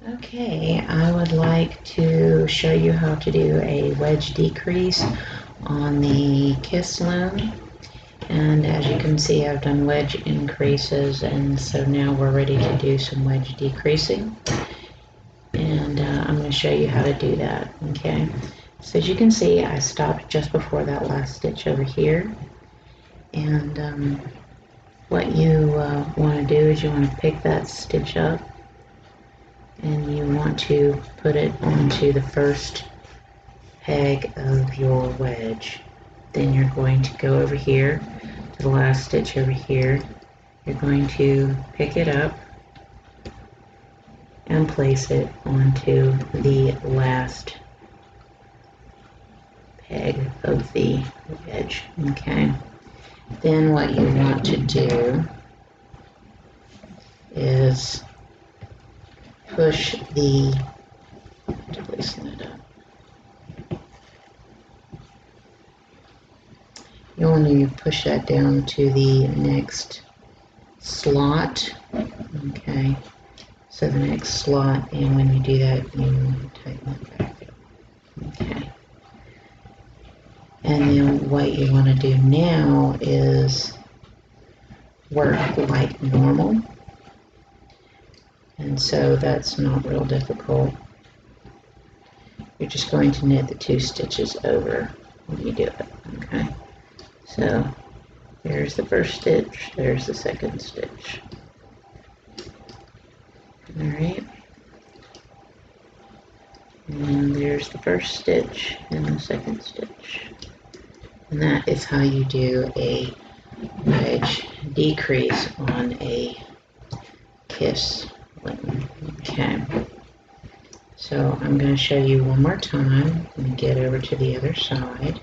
Okay, I would like to show you how to do a wedge decrease on the Kiss Loom. And as you can see, I've done wedge increases, and so now we're ready to do some wedge decreasing. And I'm going to show you how to do that, okay? So as you can see, I stopped just before that last stitch over here. And what you want to do is you want to pick that stitch up, and you want to put it onto the first peg of your wedge. Then you're going to go over here to the last stitch over here. You're going to pick it up and place it onto the last peg of the wedge. Okay. Then what you want to do is push the you want to push that down to the next slot. Okay, so the next slot, and when you do that, you tighten it back up. Okay, and then what you want to do now is work like normal, and so that's not real difficult. You're just going to knit the 2 stitches over when you do it. Okay, so there's the first stitch, there's the second stitch. Alright, and there's the first stitch and the second stitch. And that is how you do a wedge decrease on a Kiss Loom. Okay, so I'm going to show you one more time and get over to the other side.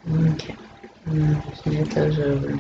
Okay, and just knit those over.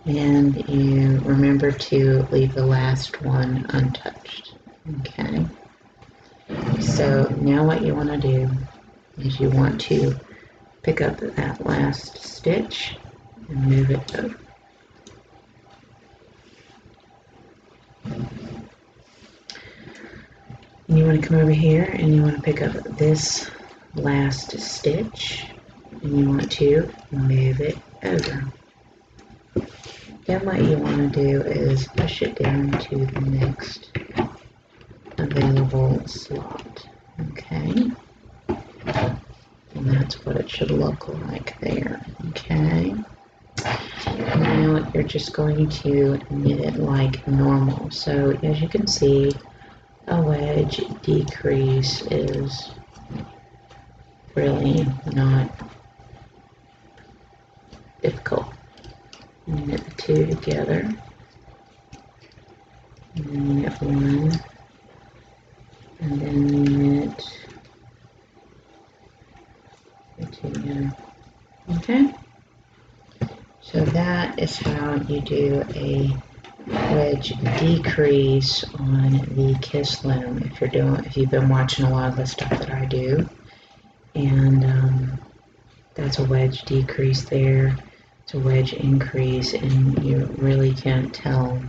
And you remember to leave the last one untouched. Okay. So now what you want to do is you want to pick up that last stitch and move it over. And you want to come over here and you want to pick up this last stitch and you want to move it over. Then what you want to do is push it down to the next available slot. Okay, and that's what it should look like there. Okay, now you're just going to knit it like normal. So as you can see, a wedge decrease is really not difficult. You knit the 2 together, and then you knit 1, and then you knit the 2 together. Okay, so that is how you do a wedge decrease on the Kiss Loom. If you've been watching a lot of the stuff that I do, and that's a wedge decrease there. It's a wedge increase, and you really can't tell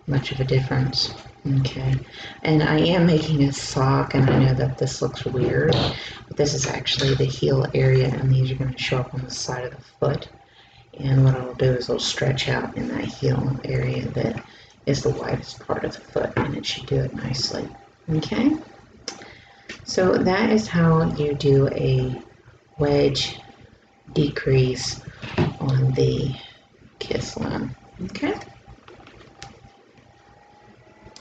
much of a difference. Okay, and I am making a sock, and I know that this looks weird, but this is actually the heel area, and these are going to show up on the side of the foot. And what I'll do is I'll stretch out in that heel area that is the widest part of the foot, and it should do it nicely. Okay, so that is how you do a wedge decrease on the Kiss Loom. Okay.